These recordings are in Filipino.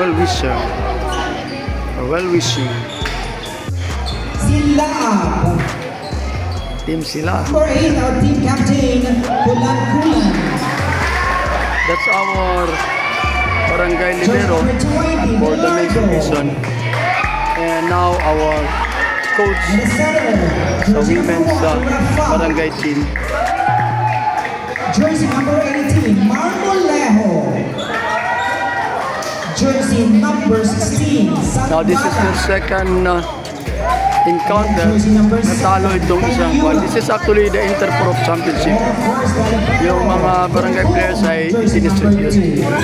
well-wisher or well-wishing. Silab. Team Silab. Number 8, our team captain, Kulan Kulan. That's our barangay libero for the next season. And now our coach sa women's barangay team. Jersey number 18, Marmolejo. Jersey number 16, Now this is the second encounter. Natalo itong isang one. This is actually the Interprof Championship. Yung mga barangay players ay distribute. And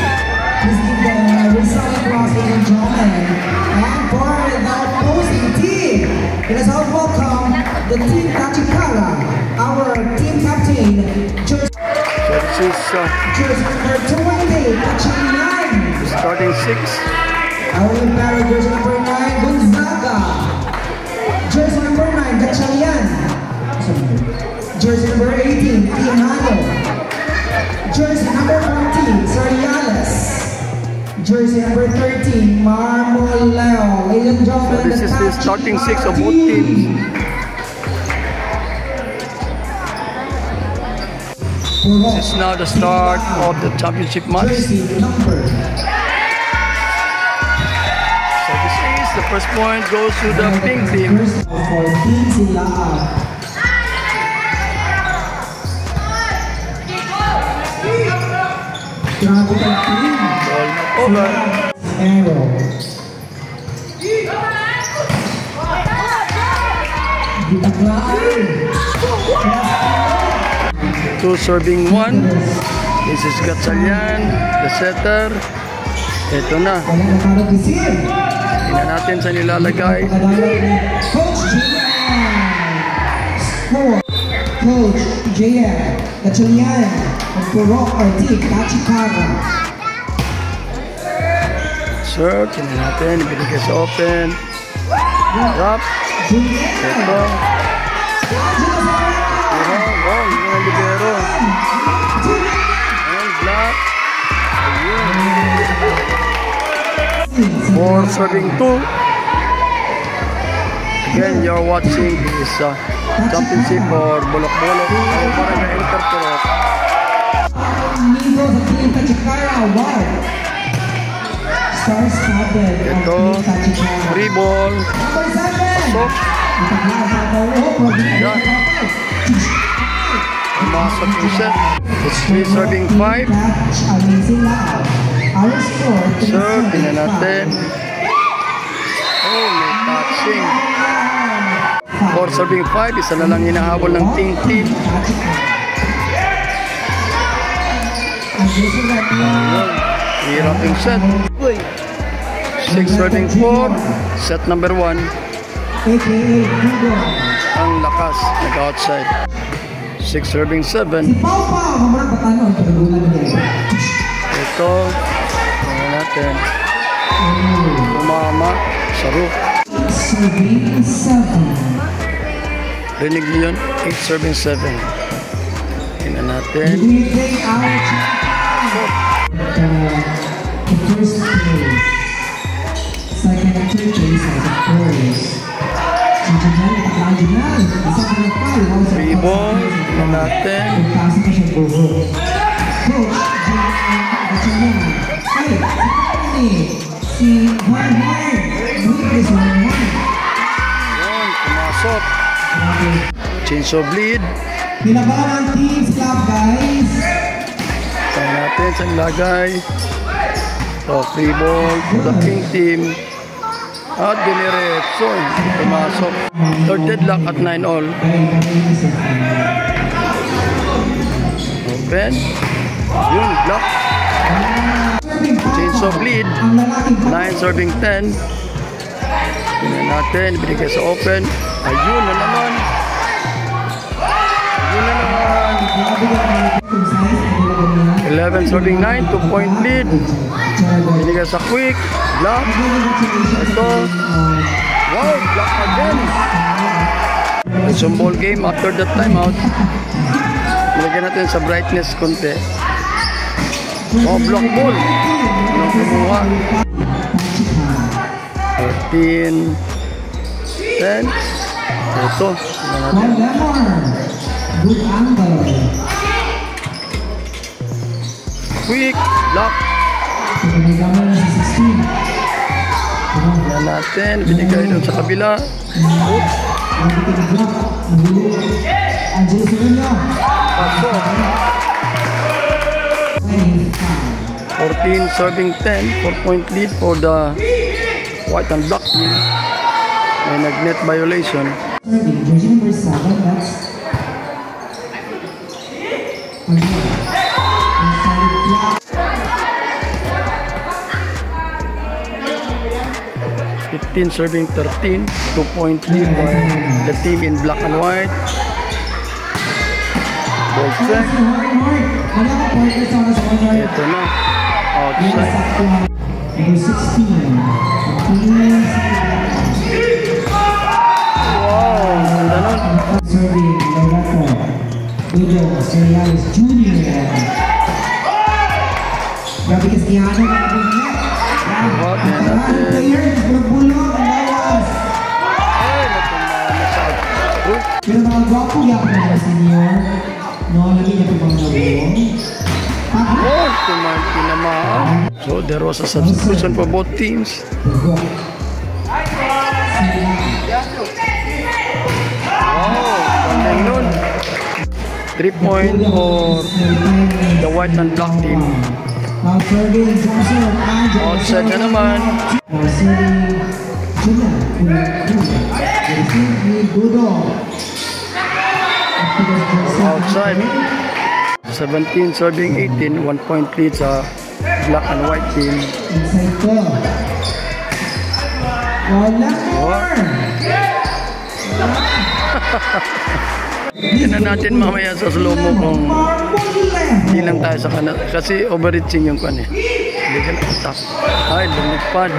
for the opposing team, let us all welcome the team Tachikara, our team captain, Jersey number 20, Tachilian. Starting 6. Our Imperial jersey number 9, Gonzaga. Jersey number 9, Tachilian. Jersey number 18, Ihanado. Jersey number 14, Sariales. Jersey number 13, Marmoleo. Ladies and gentlemen, So this is the starting 6 of both teams. This is now the start of the championship match. Jersey number. So this is the first point goes to the pink team. For Team Silab. Tropical team. Ball over. Arrow. Two serving one. This is Gatchalian, the setter. Ito na. Wala na para receive. Tingnan natin sa nilalagay. Coach JM. Score. Coach JM. Gatchalian. Of Purok or team Tachikara. Serve. Tingnan natin. Ibinigay sa open. Drop. Ito. Wow, yun ang libero. And block. For serving two. Again, you're watching this championship or Bolok-Bolok o Barangay Interprof. Amigo sa team Tachikara Award. Star-studded ang Ito. team Tachikara. Free ball. Number 7. Pasok. Yeah. Pumasok yung set. It's free serving 5. Serve. Tingnan natin. Oh, may touching. For serving 5, isa na lang hinahabol ng team. Hirap yung set. 6 serving 4. Set number 1. Ang lakas. Nag-outside. 6 serving 7. Ito. Tingnan natin. Tumama sa roof. Serving 7. Rinig niyo yun? 8 serving 7. Tingnan natin. We take our the first place. Second and third place as a course. Free ball. Tingnan natin. Yun, pumasok. Change of lead. Pinabahan ang team club, guys. Tingnan natin sa lagay. So, free ball for the pink team. At diniretso. Pumasok. Third deadlock at 9 all. Open. Yun, block. Change of lead. 9 serving 10. Tingnan natin. Binigay sa open. Ayun na naman. Ayun na naman. 11 serving 9. 2-point lead. Binigay sa quick. Block. Ito. Wow, block again. It's a ball game after that timeout. Nilagyan natin sa brightness konti. Oh, block ball. Anong kumuha? 14, 10. Ito. Tingnan natin. Good angle. Quick block. Lemon 16. Tingnan natin. Binigay doon sa kabila. Oops. Angelo Sereno. Paso. 14 serving 10. 4-point lead for the white and black team. May nag-net violation. Serving, jersey number 7, that's 15 serving 13. 2-point lead by the team in black and white. Ball check. Ito na. Outside. Number 16. Wow. Ganda nun. Serving the record. Julio Seriales Jr. Grabe Cristiano. Wow, tingnan natin. Ay, natumama sa group. Pero mga gwapo yan mga senior. No, lagi niya pang nabong. Oh, tinamaan. So, there was a substitution for both teams. Wow, galing nun. 3-point for the white and black team. Now serving Johnson. Outside na naman. Now serving Gudo. Outside. 17 serving 18. 1-point lead sa black and white team. Inside ko. Wala more. Tignan natin mamaya sa slow-mo kung hindi lang tayo sa kanan. Kasi overreaching yung kan eh. Hindi ka nakatap. Ay, lumipad.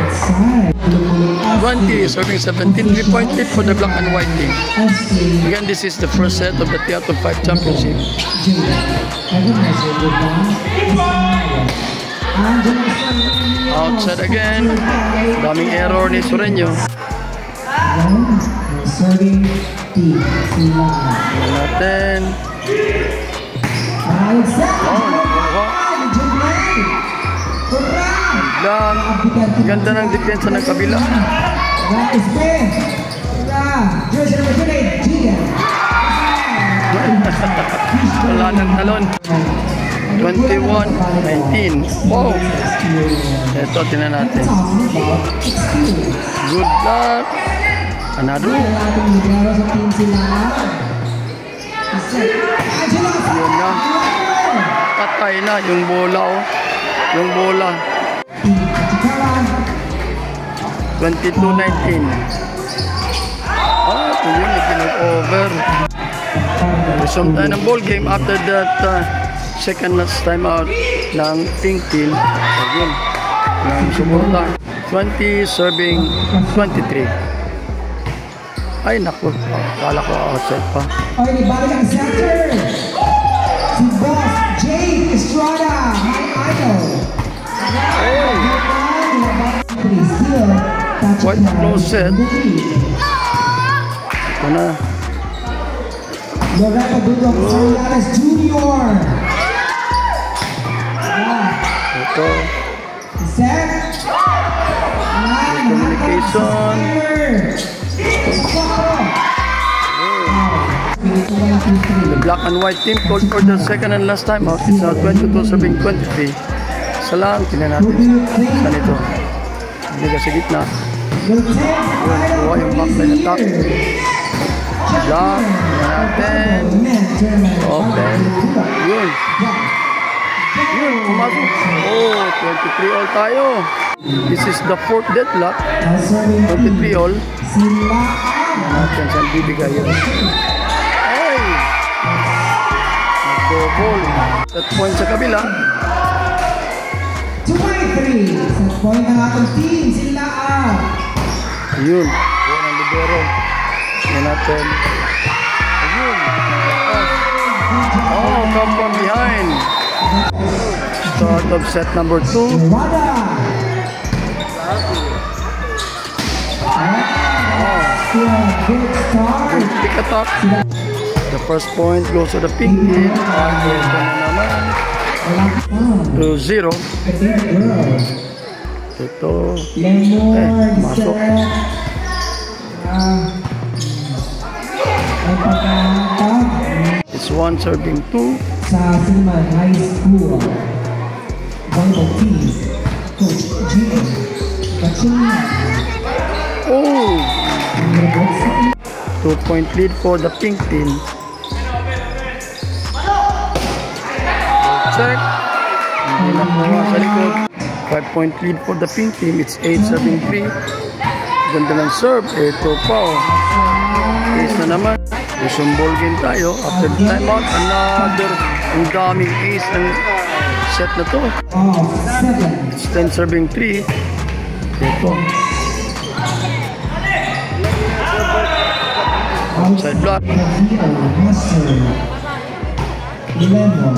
20 serving 17. 3-point lead for the black and white team. Again, this is the first set of the 3 out of 5 championship. Outside again. Daming error ni Sureño. Serving team. Tingnan natin. Lang. Ganda ng depensa ng kabila. Wala ng talon. 21-19. Wow. Ito, tinan natin. Good luck. Another. Yun na. Patay na yung bola oh. Yung bola. 22-19. Ah, ito yun. Ikinag-over. Resume tayo ng ball game after that second last time out ng pink team. Again, ng suporta. 20 serving 23. Ay, naku. Kala ko outside pa. Okay, balik ang center. Si Boss Jake Estrada, my idol. Quite a close set. Ito na. Loretta Dudok Salinas Jr. Ito. Set. Communication. The black and white team called for the second and last time out. It's now 22 serving 23. Isa lang, tingnan natin. Saan ito? Hindi ka sa gitna. Yun, kuha yung backline attack. Block, tingnan natin. Open. Yun. Yun, pumasok. Oh, 23 all tayo. This is the fourth deadlock. 23 all. Natin saan bibigay yun. Ay! Nag-double. Set point sa kabila. 23. Set point ng ating team. Sila out. Ayun. Buwan ang libero. Yan natin. Ayun. Oh, come from behind. Start of set number 2. Yeah, good start. Pick attack. The first point goes to the pink team. At ito na naman. 2-0. Ito. Masok. It's 1 serving 2. Sa Silman High School, volleyball team, Coach Jim Kachina. Oh! 2-point lead for the pink team. Check. Hindi na po sa likod. 5-point lead for the pink team. It's 8 serving 3. Ganda ng serve. Ito pa oh. Ace na naman. Isang ball game tayo. After the timeout, another ang daming ace ng set na to. It's 10 serving 3. Ito. Outside block.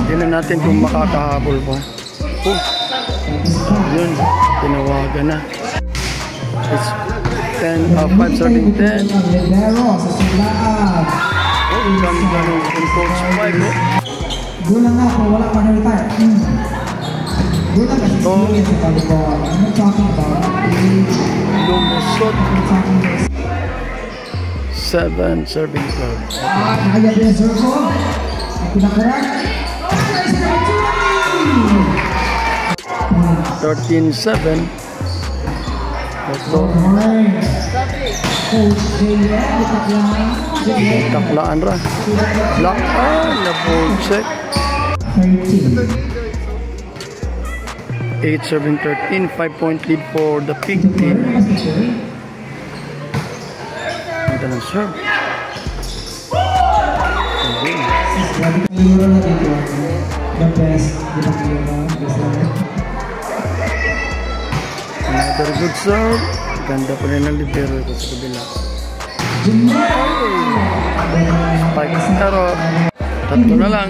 Tingnan natin kung makakahabol pa. Oh. Yun. Tinawagan na. It's 5 serving 10. Oh, ganda ng Coach Mike. Gulang nga po, wala pa na-retire. Gulang kasi experience sa volleyball. I'm not talking about age. Lumusot. 7 serving 12. Nakaya din ang serve ko. Ang pinakarak. 13-7. Ito. Coach J.M. Taklaan ra. Block. Na-ball check. 8 serving 13. 5-point lead for the pink team. Ganda ng serve. The best. Another good serve. Ganda pa rin ang libero ito sa kabila. Spike pero tatlo na lang.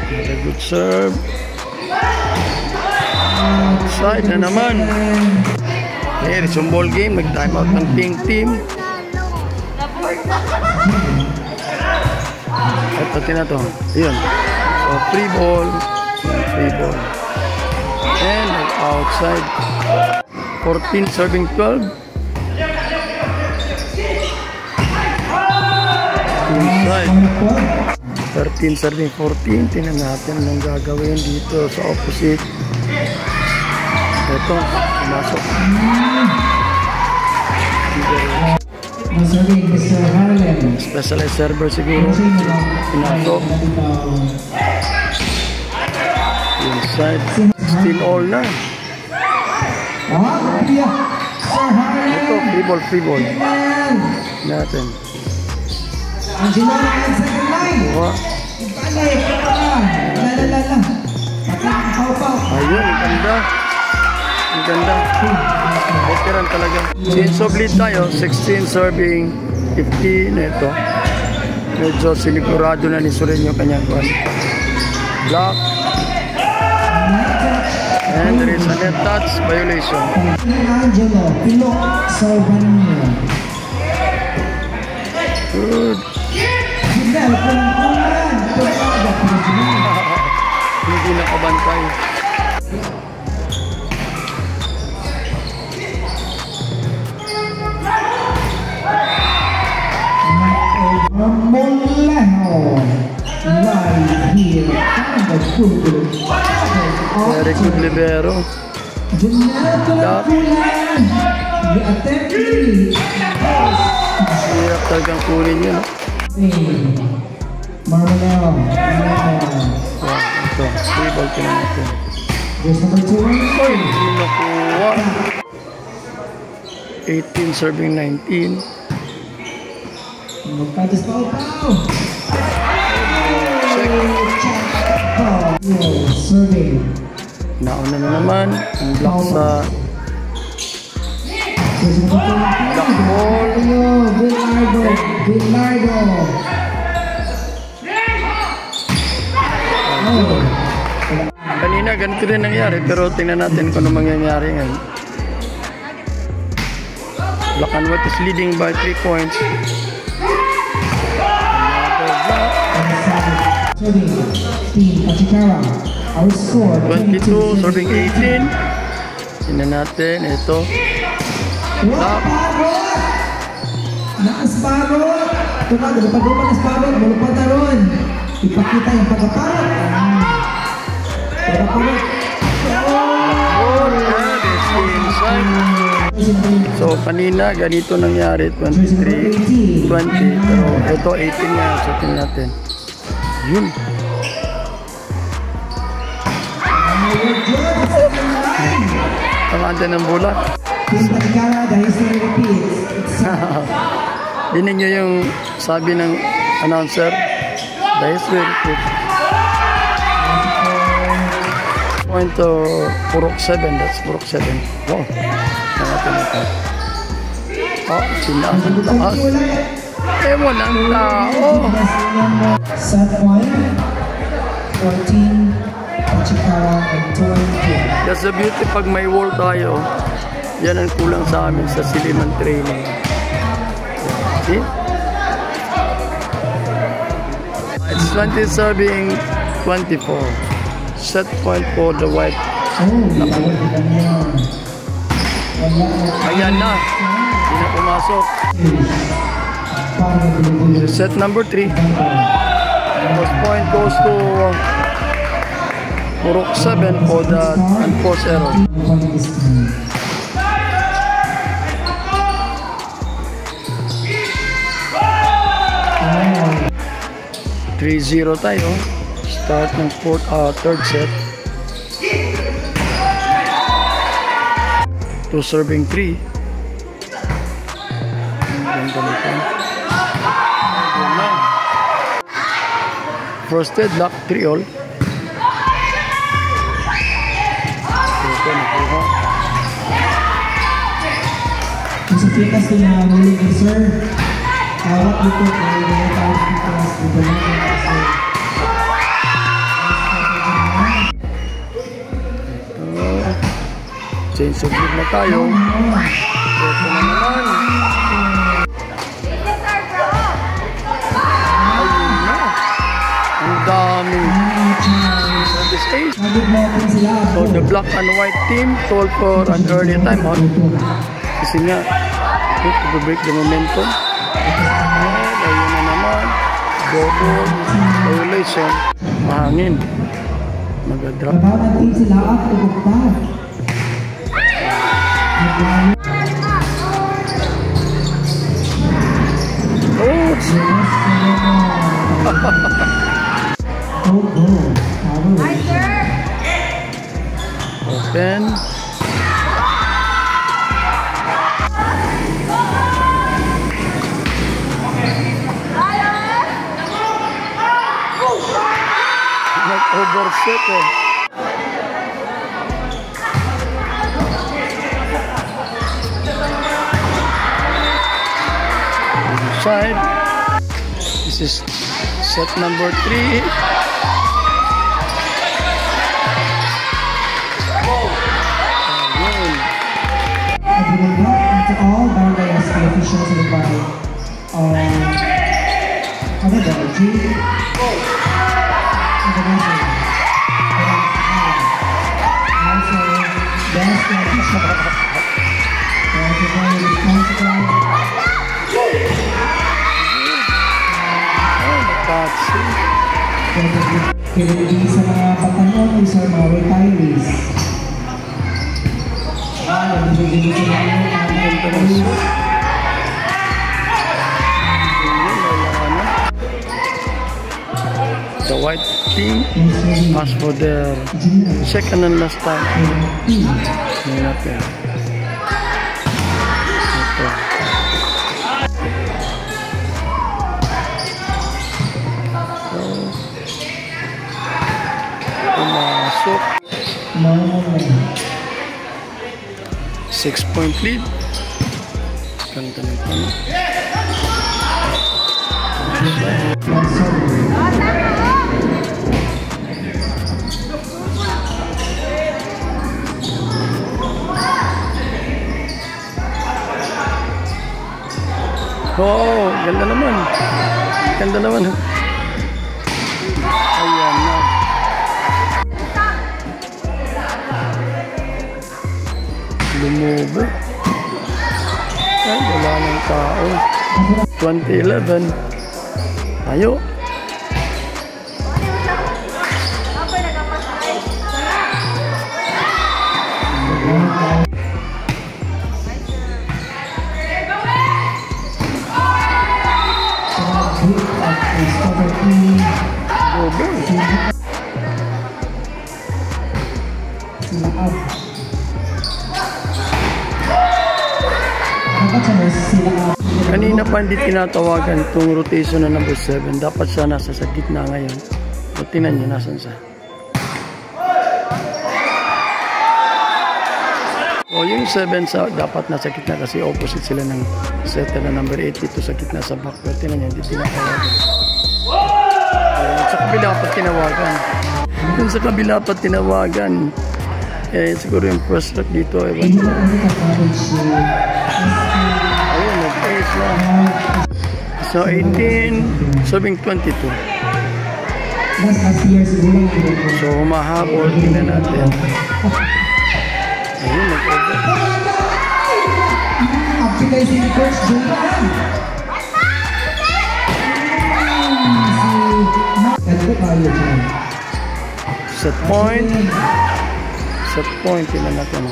Another good serve. Side na naman. Here, it's a ball game. Nag-time out ng pink team. Ito tinato. Yun. So, free ball. Free ball. And outside. 14 serving 12. Inside. 13 serving 14. Tingnan natin anong gagawin dito sa opposite. Ito. Pumasok. Serving Mr. Harlem. Specialized server siguro. Pinasok. Inside. Still all na. Ito, free ball. Natin. Angelo ang second line. Ayun, ang ganda. Ang ganda. Veteran talaga. Change of lead tayo. 16 serving 15. Ito. Medyo sinigurado na ni Suren yung kanyang kwan. Block. And there is a net touch violation. Angelo, Pilok, Salvanio. Good. Hindi nakabantay. Molejo live here on the football. Very good libero. Janelle Pulan, the attempting. Hirap talagang kunin yun. Marmoneo. Ito, free ball kinan natin. Just number 2. Hindi nakuha. 18 serving 19. Magkatas pa upaw. Check. Serving. Nauna na naman. Ang block sa block ball. Villardo. Kanina ganito rin nangyari pero tingnan natin kung ano mangyayari ngayon. Black and white is leading by 3 points. Another block. Serving Team Tachikara. Our score 22, serving 18. Tingnan natin, ito. Block. Nakasparot. Ito na, dapat na sparot. Mulupad na ron. Ipakita yung pagkaparot. Pagkaparot. So kanina ganito nangyari 23, 20, pero ito 18 na. So tingnan natin. Yun. Ang anda ng bola. Team Tachikara, the history repeats. Dinig nyo yung sabi ng announcer. The history repeats. Point to Purok 7. That's Purok 7. Wow. Natin ito. Oh, sinaas ang taas. Ewan ang tao. Set point. 14. Tachikara and 20. That's the beauty pag may wall tayo. Yan ang kulang sa amin sa siliman training. See? It's 20 serving 24. Set point for the white. Ayan na. Hindi na pumasok. Set number 3. First point goes to Purok 7 for the unforced error. 3-0 tayo. Start ng third set. 2 serving 3. Ganda nito. First head lock 3 all. Ito nakuha. Sa fitness din na ruling sir. Hawak dito kay Dr. Fitness dito naman kasi change of lead na tayo. Ito na naman. Ayun na. Ang daming service ace. So the black and white team called for an early timeout. Kasi nga, to break the momentum. Ayun na naman. Double violation. Mahangin. Mag-drop. natin sila at tugtog. Open. Nag-overset eh. Side. This is set number 3. To all barangay SK officials and by ano ba? G? Also, best official. Also, very responsible. Kaya sa mga patanon o sa mga retirees. The white team asked for their second and last time. Natin. Ito. Pumasok. 6-point lead. Ganda ng pano. Oh, ganda naman. Ganda naman. Ayan na. Lumubo. Ay, wala ng tao. 2011. Tayo. Kanina pa hindi tinatawagan itong rotation na number 7. Dapat siya nasa sa gitna ngayon. O tingnan nyo, nasan siya. O yung 7 sa, dapat nasa gitna kasi opposite sila ng setter na number 8 dito sa gitna sa back. Pero tingnan nyo, hindi tinatawagan. Sa kabila pa tinawagan. Yung sa kabila pa tinawagan. Eh, siguro yung first track dito. Ayun, nag-ace na. So, 18, serving 22. So, humahabol. Tingnan natin. Ayun, nag-over. Set point. Set point. Tingnan natin.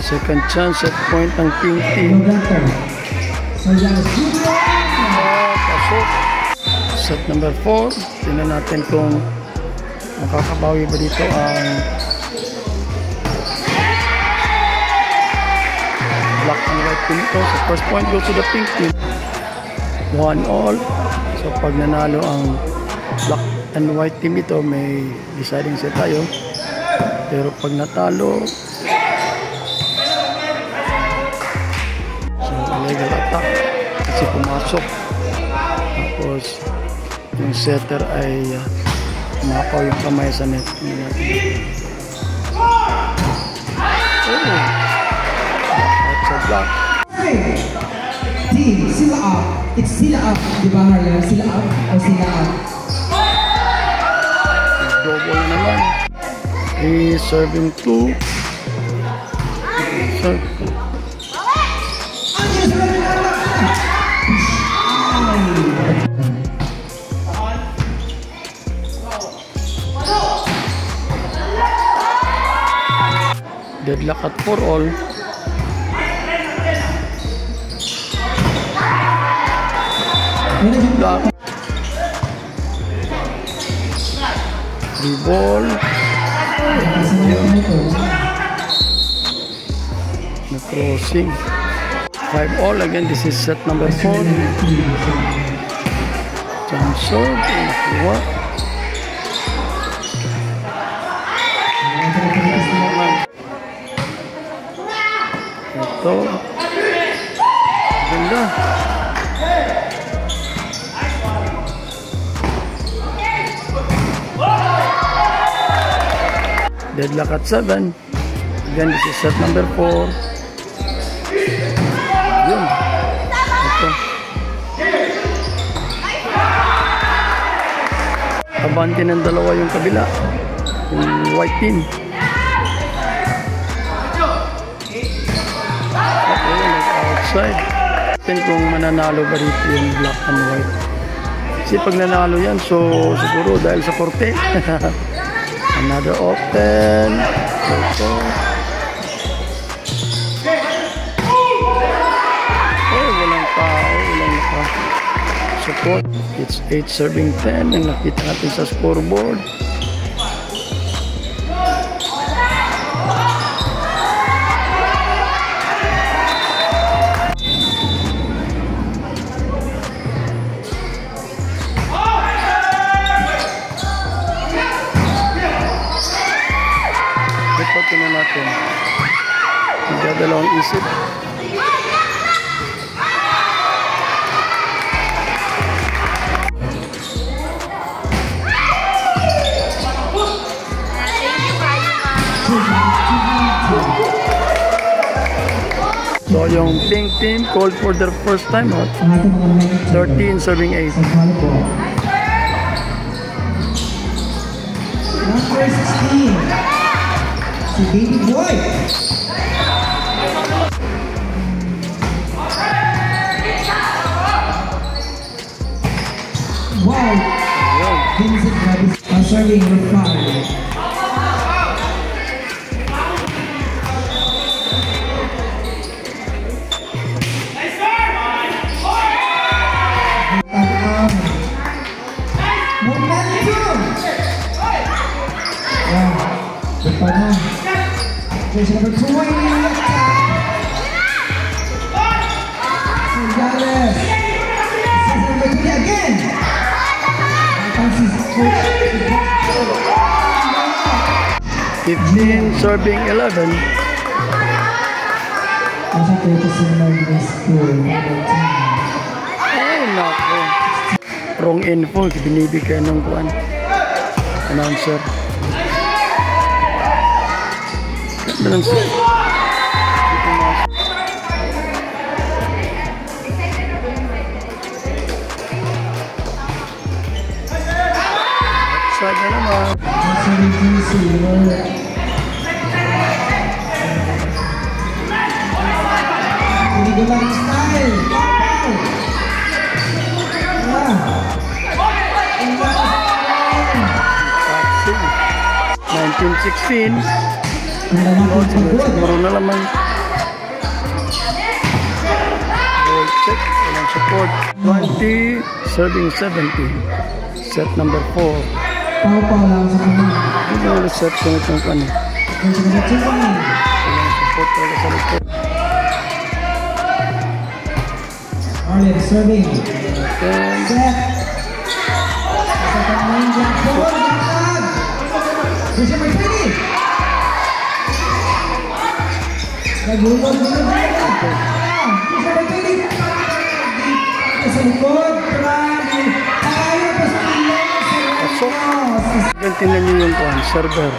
Second chance, set point ng pink team. Pasok. Set number 4. Tingnan natin kung makakabawi ba dito ang black and white team ito. So first point goes to the pink team. 1-all. So pag nanalo ang black and white team ito, may deciding set tayo. Pero pag natalo, illegal attack kasi pumasok, tapos yung setter ay mapaw yung kamay sa net. Out sa block. Team, sila up. It's sila up, di ba Harlem? Sila up o sila up? Double na naman. He's serving 2. Deadlock at 4-all. Block. 3 ball. Na crossing. 5-all. Again, this is set number 4. Jump shot. Nakuha. Ito. Ganda. Deadlock at 7. Again, this is set number 4. Yun. Ito. Abante ng dalawa yung kabila. Yung white team. Outside. Tingnan kung mananalo ba rito yung black and white. Kasi pag nanalo yan, so siguro dahil sa korte. Another open. Ito. Oh, walang tao. Walang support. It's 8 serving 10. Ang nakita natin sa scoreboard. Tingnan natin. Magdadalawang isip. So yung pink team called for their first time out. Ang ating mga mentor 13 serving 8. sa volleyball. Number 16, si Baby Boy. Wow! Vincent Travis serving with 5. Momentum! Wow, depan na. Jersey number 20. Gonzalez. Jersey number 20 again. 15 serving 11. Nasa courtesy ng school number 10. Ay, nako. Wrong info. Binibigay ng kuwan. Announcer. Announcer. Outside na naman. Nasa regency. Hindi ko lang style. Passing. 19-16. Siguro na naman. Ball check. Walang support. 20. Serving 17. Set number 4. Pau-pau lang sa kanya. Hindi na ulit set ko itong kanya. Jersey number 20. Walang support talaga sa likod. Arlen serving. Then, Set. Second main black ball. Lakad. Jersey number 20. Nagulog. Jersey number 20. Sa likod. Grabe. Ayaw pa sa pasok. Tingnan nyo yung kuhan, server.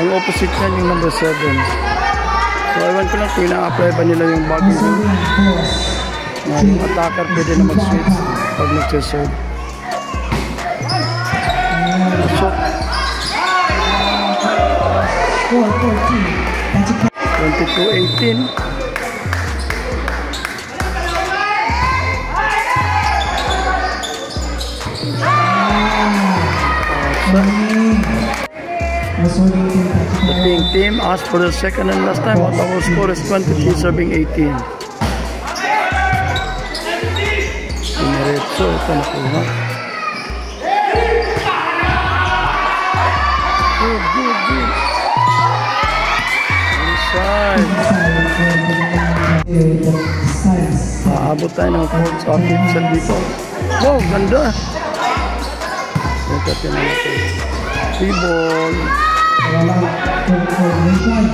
Ang opposite niyan yung number 7. So, ewan ko lang kung ina-apply ba nila yung bagong rule. Na yung attacker pwede na mag-switch pag nag-serve. Pasok. 22-18. The pink team asked for the second and last time. What our score is 23 serving 18. Diretso, ito nakuha. Good. Inside. Aabot tayo ng 4 sa 5 dito. Wow, ganda. Nagkatin na natin. 3 ball. Walang coordination.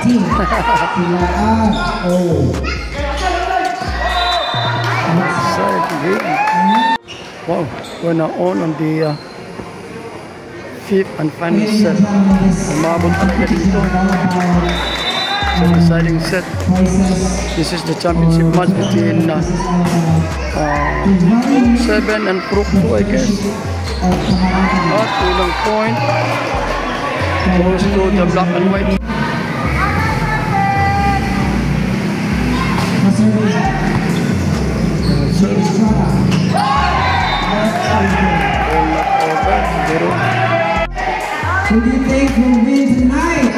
Team. Silaan. Oh. Side game. Wow, we're now on the 5th and final set. Umabot talaga dito sa deciding set. This is the championship match between 7 and Brook 2, I guess. At ilang point goes to the black and white. Who do you think will win tonight?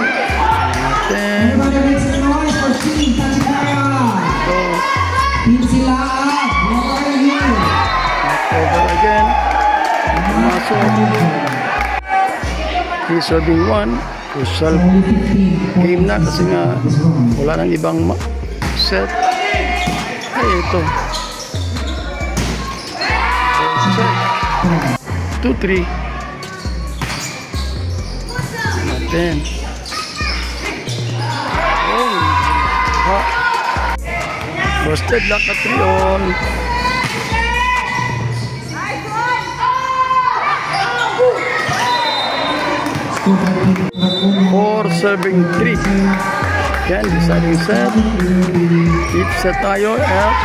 Everybody make some noise for Team Tachikara. Team Sila, how are you? Over again. He's serving 1. Crucial game na kasi nga wala nang ibang set. Ay, ito. 2-3. Natin. Oh. Ha. Busted luck at 3 on. Four serving 3. Yan, deciding set. Keep set tayo. At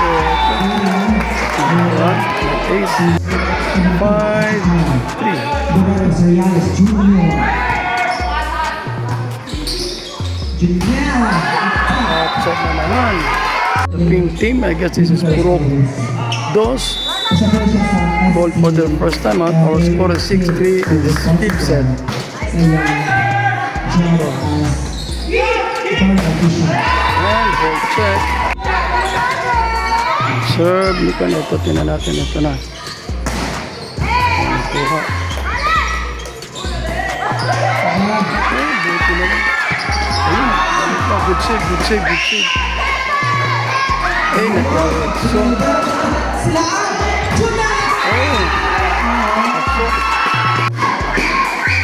ace. 5-3. At set na naman. The pink team, I guess this is Purok Dos. Ball for the first time out. Our score is 6-3 in this fifth set. And ball check. Serve. Ito na ito. Tingnan natin. Ito na. Kuha. Buti na lang. Ayun. Good save. Good save. Good save. Ay, nagkawin. So, oh.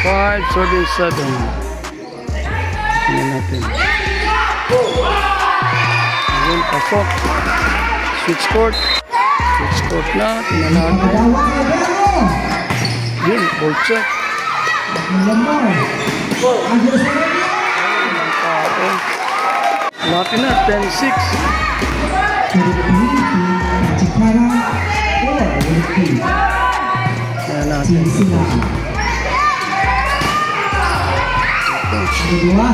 5-7. Tingnan natin. Ayun, pasok. Switch court. Switch court na. Tingnan natin. Yun, ball check. Lapin na, 10-6. Tingnan natin. Kedua.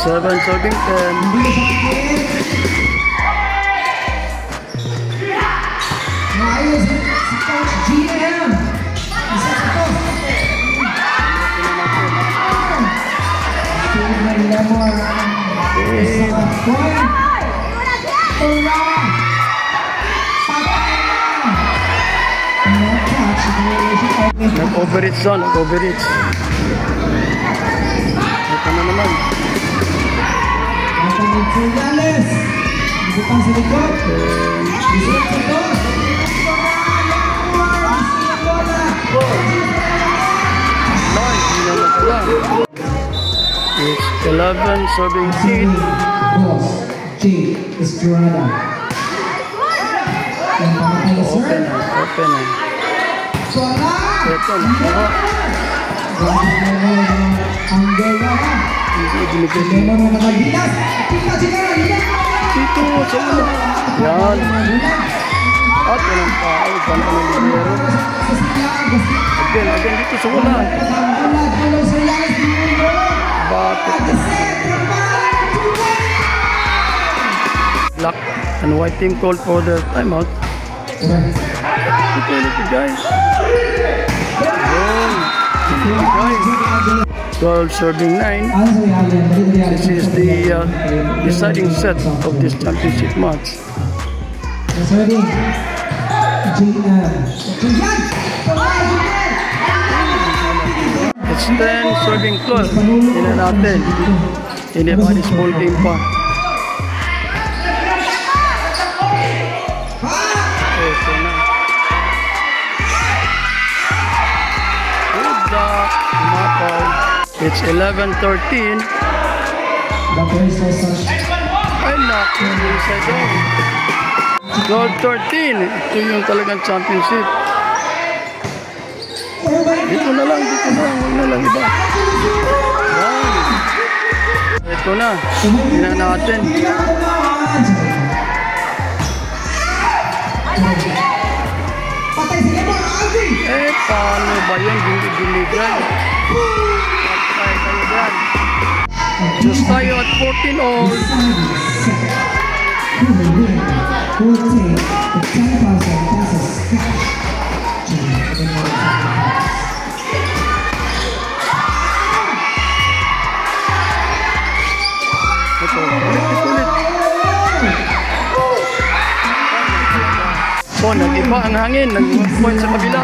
Seven serving 10. Nag-overreach doon, nag-overreach. Ito na naman. It's 11 serving 8. J. Estrada. Open na, open na. Ito, nakuha. Hindi binigay. Dito, sa ulo. Yan. At walang tao. Ganda ng libero. Again, dito sa ulo. Bakit? Black and white team called for the timeout. Look guys. 12 serving 9. This is the deciding set of this championship match. It's 10 serving 12. Tingnan natin. Hindi pa this ball game pa. Ito na. Good luck. It's 11-13. Ay, naku. Isa doon. 12-13. Ito yung talagang championship. Dito na lang. Huwag na lang iba. Yan. Ito na. Tingnan natin. Eh, paano ba yun? Binigay. Patay kayo dyan. Just tayo at 14 all. Ito, ulit. So, nag-iba ang hangin. Nag-point sa kabila.